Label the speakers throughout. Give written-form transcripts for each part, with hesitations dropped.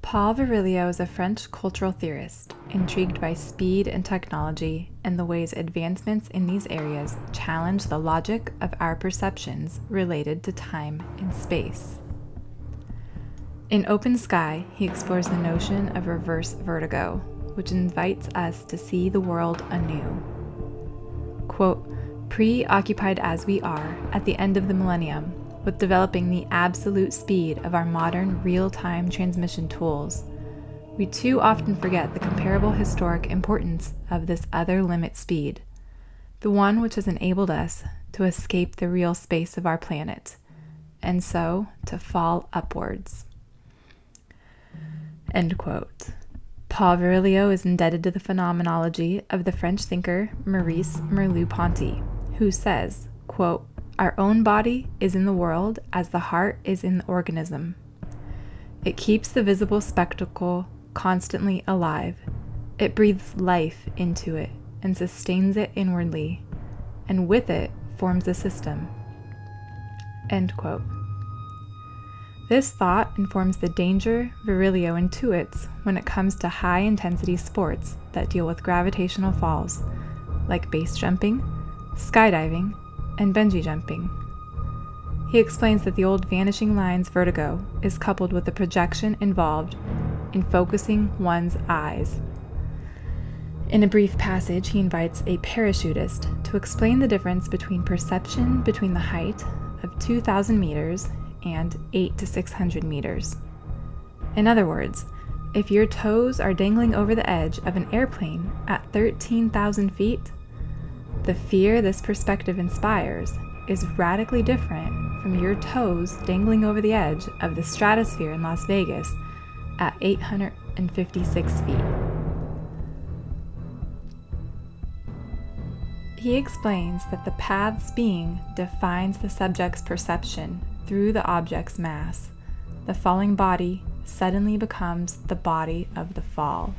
Speaker 1: Paul Virilio is a French cultural theorist, intrigued by speed and technology and the ways advancements in these areas challenge the logic of our perceptions related to time and space. In Open Sky, he explores the notion of reverse vertigo, which invites us to see the world anew. Quote, preoccupied as we are at the end of the millennium with developing the absolute speed of our modern real-time transmission tools, we too often forget the comparable historic importance of this other limit speed, the one which has enabled us to escape the real space of our planet, and so to fall upwards. End quote. Paul Virilio is indebted to the phenomenology of the French thinker Maurice Merleau-Ponty, who says, quote, our own body is in the world as the heart is in the organism. It keeps the visible spectacle constantly alive. It breathes life into it and sustains it inwardly, and with it forms a system. End quote. This thought informs the danger Virilio intuits when it comes to high-intensity sports that deal with gravitational falls, like base jumping, skydiving, and bungee jumping. He explains that the old vanishing lines vertigo is coupled with the projection involved in focusing one's eyes. In a brief passage, he invites a parachutist to explain the difference between perception between the height of 2,000 meters and 800 to 600 meters. In other words, if your toes are dangling over the edge of an airplane at 13,000 feet, the fear this perspective inspires is radically different from your toes dangling over the edge of the stratosphere in Las Vegas at 856 feet. He explains that the path's being defines the subject's perception through the object's mass. The falling body suddenly becomes the body of the fall.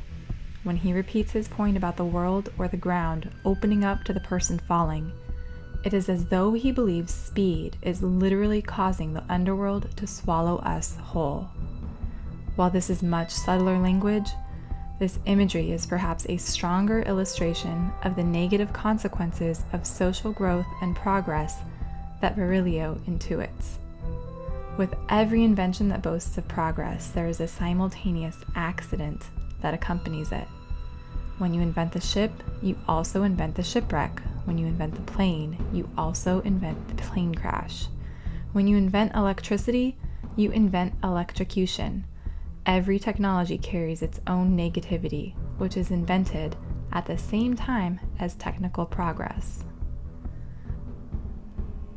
Speaker 1: When he repeats his point about the world or the ground opening up to the person falling, it is as though he believes speed is literally causing the underworld to swallow us whole. While this is much subtler language, this imagery is perhaps a stronger illustration of the negative consequences of social growth and progress that Virilio intuits. With every invention that boasts of progress, there is a simultaneous accident that accompanies it. When you invent the ship, you also invent the shipwreck. When you invent the plane, you also invent the plane crash. When you invent electricity, you invent electrocution. Every technology carries its own negativity, which is invented at the same time as technical progress.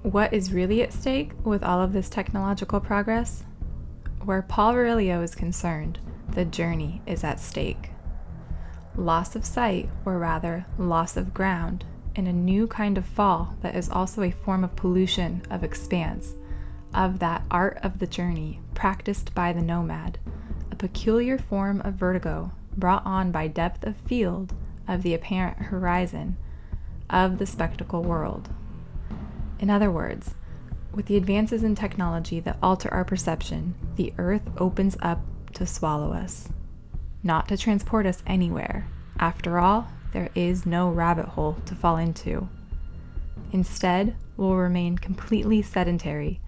Speaker 1: What is really at stake with all of this technological progress? Where Paul Virilio is concerned, the journey is at stake. Loss of sight, or rather, loss of ground, in a new kind of fall that is also a form of pollution of expanse, of that art of the journey practiced by the nomad, a peculiar form of vertigo brought on by depth of field of the apparent horizon of the spectacle world. In other words, with the advances in technology that alter our perception, the earth opens up to swallow us, not to transport us anywhere. After all, there is no rabbit hole to fall into. Instead, we'll remain completely sedentary,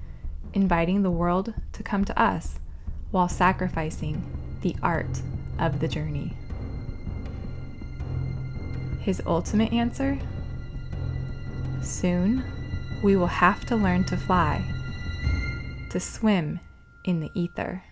Speaker 1: inviting the world to come to us while sacrificing the art of the journey. His ultimate answer? Soon, we will have to learn to fly, to swim in the ether.